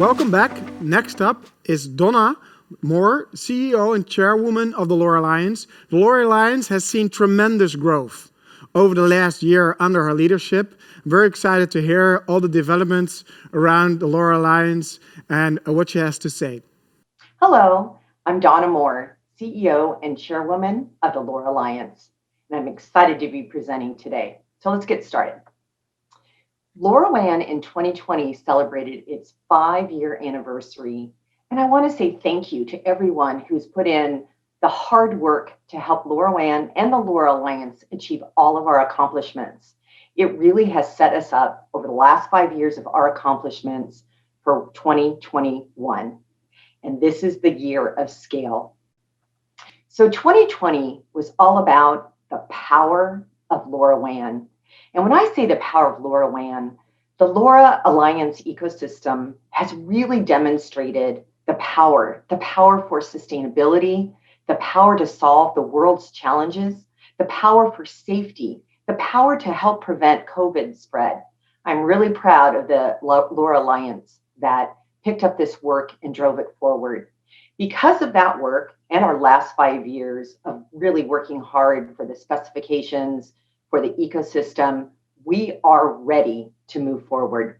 Welcome back. Next up is Donna Moore, CEO and chairwoman of the LoRa Alliance. The LoRa Alliance has seen tremendous growth over the last year under her leadership. I'm very excited to hear all the developments around the LoRa Alliance and what she has to say. Hello, I'm Donna Moore, CEO and chairwoman of the LoRa Alliance, and I'm excited to be presenting today. So let's get started. LoRaWAN in 2020 celebrated its 5-year anniversary, and I want to say thank you to everyone who's put in the hard work to help LoRaWAN and the LoRa Alliance achieve all of our accomplishments. It really has set us up over the last 5 years of our accomplishments for 2021. And this is the year of scale. So 2020 was all about the power of LoRaWAN. And when I say the power of LoRaWAN, the LoRa Alliance ecosystem has really demonstrated the power for sustainability, the power to solve the world's challenges, the power for safety, the power to help prevent COVID spread. I'm really proud of the LoRa Alliance that picked up this work and drove it forward. Because of that work and our last 5 years of really working hard for the specifications, for the ecosystem, we are ready to move forward.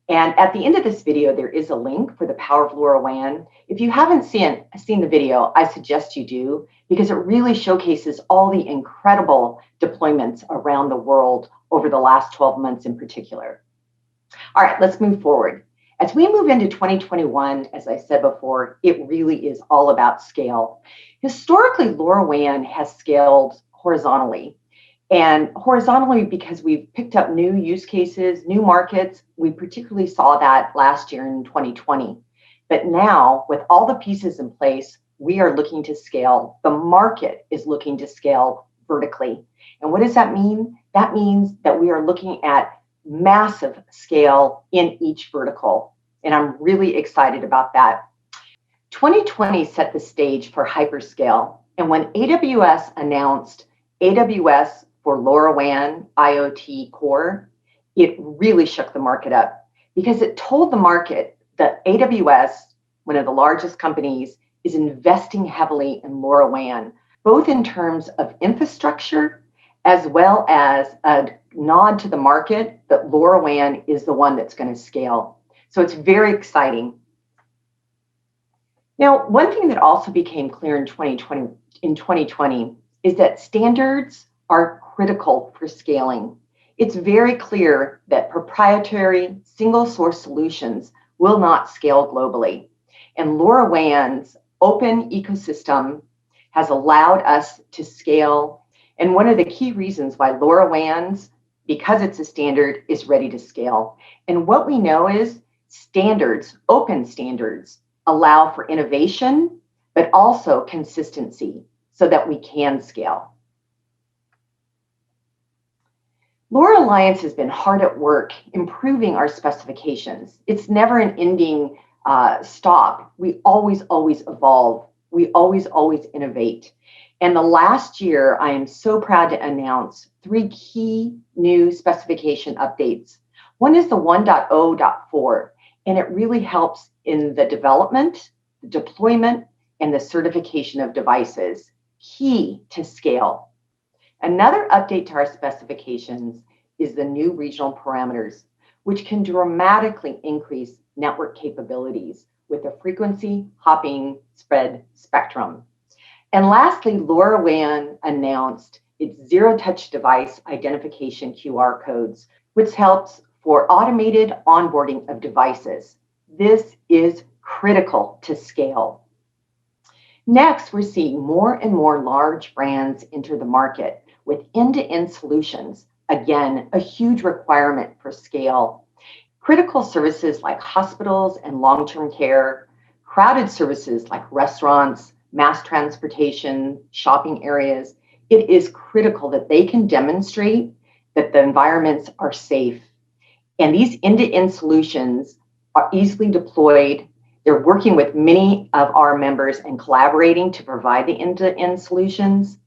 And at the end of this video, there is a link for the power of LoRaWAN. If you haven't seen the video, I suggest you do, because it really showcases all the incredible deployments around the world over the last 12 months in particular. All right, let's move forward. As we move into 2021, as I said before, it really is all about scale. Historically, LoRaWAN has scaled horizontally. And horizontally because we've picked up new use cases, new markets. We particularly saw that last year in 2020. But now, with all the pieces in place, we are looking to scale. The market is looking to scale vertically. And what does that mean? That means that we are looking at massive scale in each vertical. And I'm really excited about that. 2020 set the stage for hyperscale. And when AWS announced AWS for LoRaWAN IoT Core, it really shook the market up because it told the market that AWS, one of the largest companies, is investing heavily in LoRaWAN, both in terms of infrastructure as well as a nod to the market that LoRaWAN is the one that's going to scale. So it's very exciting. Now, one thing that also became clear in 2020 is that standards are critical for scaling. It's very clear that proprietary single source solutions will not scale globally. And LoRaWAN's open ecosystem has allowed us to scale. And one of the key reasons why LoRaWAN's, because it's a standard, is ready to scale. And what we know is standards, open standards, allow for innovation, but also consistency so that we can scale. LoRa Alliance has been hard at work improving our specifications. It's never an ending stop. We always evolve. We always innovate. And the last year, I am so proud to announce 3 key new specification updates. One is the 1.0.4, and it really helps in the development, the deployment, and the certification of devices, key to scale. Another update to our specifications is the new regional parameters, which can dramatically increase network capabilities with a frequency hopping spread spectrum. And lastly, LoRaWAN announced its zero-touch device identification QR codes, which helps for automated onboarding of devices. This is critical to scale. Next, we're seeing more and more large brands enter the market with end-to-end solutions. Again, a huge requirement for scale. Critical services like hospitals and long-term care, crowded services like restaurants, mass transportation, shopping areas. It is critical that they can demonstrate that the environments are safe. And these end-to-end solutions are easily deployed. They're working with many of our members and collaborating to provide the end-to-end solutions.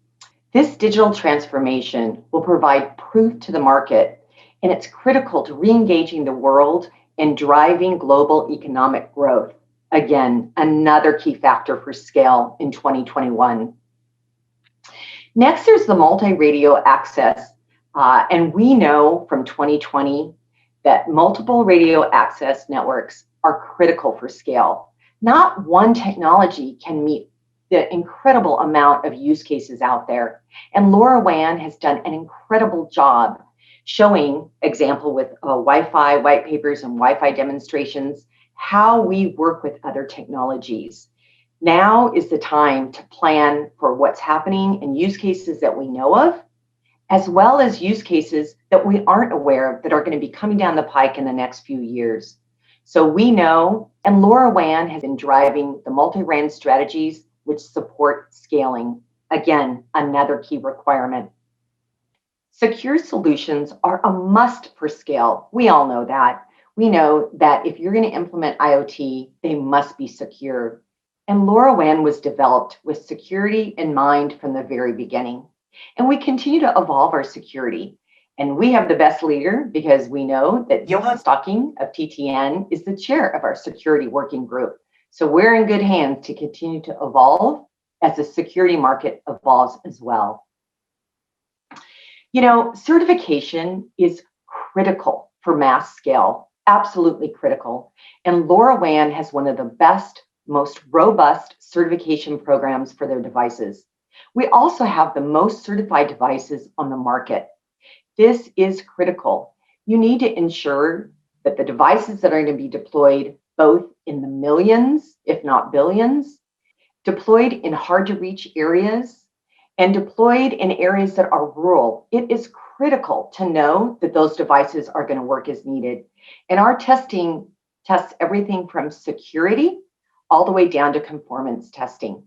This digital transformation will provide proof to the market, and it's critical to re-engaging the world and driving global economic growth. Again, another key factor for scale in 2021. Next, there's the multi-radio access. And we know from 2020 that multiple radio access networks are critical for scale. Not one technology can meet the incredible amount of use cases out there. And LoRaWAN has done an incredible job showing, example with Wi-Fi white papers and Wi-Fi demonstrations, how we work with other technologies. Now is the time to plan for what's happening and use cases that we know of, as well as use cases that we aren't aware of that are going to be coming down the pike in the next few years. So we know, and LoRaWAN has been driving the multi-RAN strategies which support scaling. Again, another key requirement. Secure solutions are a must for scale. We all know that. We know that if you're going to implement IoT, they must be secure. And LoRaWAN was developed with security in mind from the very beginning. And we continue to evolve our security. And we have the best leader because we know that Johan Stocking of TTN is the chair of our security working group. So we're in good hands to continue to evolve as the security market evolves as well. You know, certification is critical for mass scale, absolutely critical. And LoRaWAN has one of the best, most robust certification programs for their devices. We also have the most certified devices on the market. This is critical. You need to ensure that the devices that are going to be deployed both in the millions, if not billions, deployed in hard to reach areas, and deployed in areas that are rural. It is critical to know that those devices are going to work as needed. And our testing tests everything from security all the way down to conformance testing.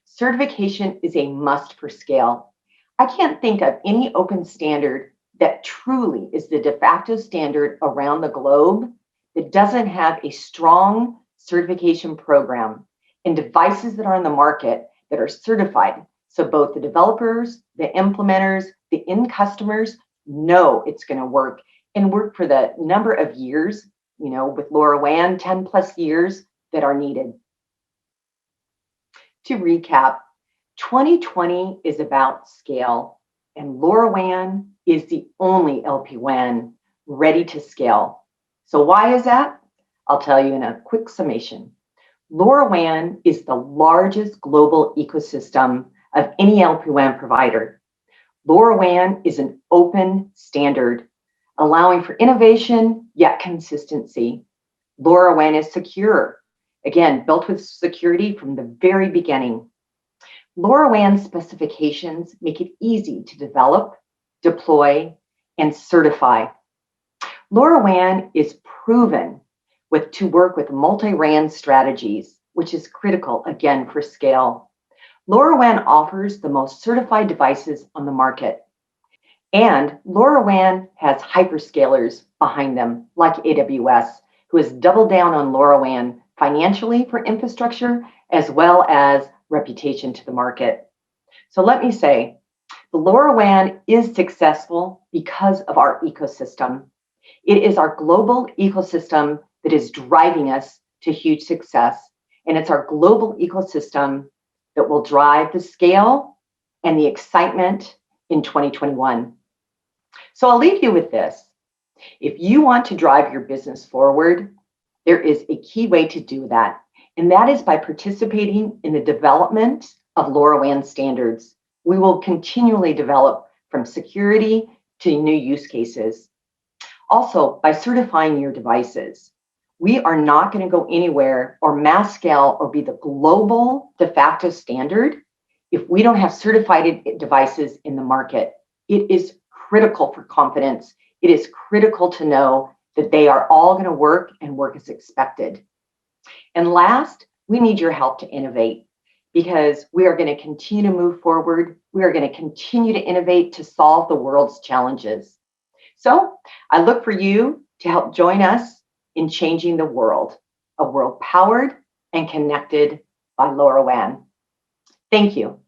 Certification is a must for scale. I can't think of any open standard that truly is the de facto standard around the globe that doesn't have a strong certification program and devices that are on the market that are certified. So both the developers, the implementers, the end customers know it's going to work and work for the number of years, you know, with LoRaWAN, 10 plus years that are needed. To recap, 2020 is about scale, and LoRaWAN is the only LPWAN ready to scale. So why is that? I'll tell you in a quick summation. LoRaWAN is the largest global ecosystem of any LPWAN provider. LoRaWAN is an open standard, allowing for innovation yet consistency. LoRaWAN is secure, again, built with security from the very beginning. LoRaWAN specifications make it easy to develop, deploy, and certify. LoRaWAN is proven to work with multi-RAN strategies, which is critical, again, for scale. LoRaWAN offers the most certified devices on the market. And LoRaWAN has hyperscalers behind them, like AWS, who has doubled down on LoRaWAN financially for infrastructure, as well as reputation to the market. So let me say, the LoRaWAN is successful because of our ecosystem. It is our global ecosystem that is driving us to huge success. And it's our global ecosystem that will drive the scale and the excitement in 2021. So I'll leave you with this. If you want to drive your business forward, there is a key way to do that. And that is by participating in the development of LoRaWAN standards. We will continually develop from security to new use cases. Also, by certifying your devices. We are not going to go anywhere or mass scale or be the global de facto standard if we don't have certified devices in the market. It is critical for confidence. It is critical to know that they are all going to work and work as expected. And last, we need your help to innovate because we are going to continue to move forward. We are going to continue to innovate to solve the world's challenges. So I look for you to help join us in changing the world, a world powered and connected by LoRaWAN. Thank you.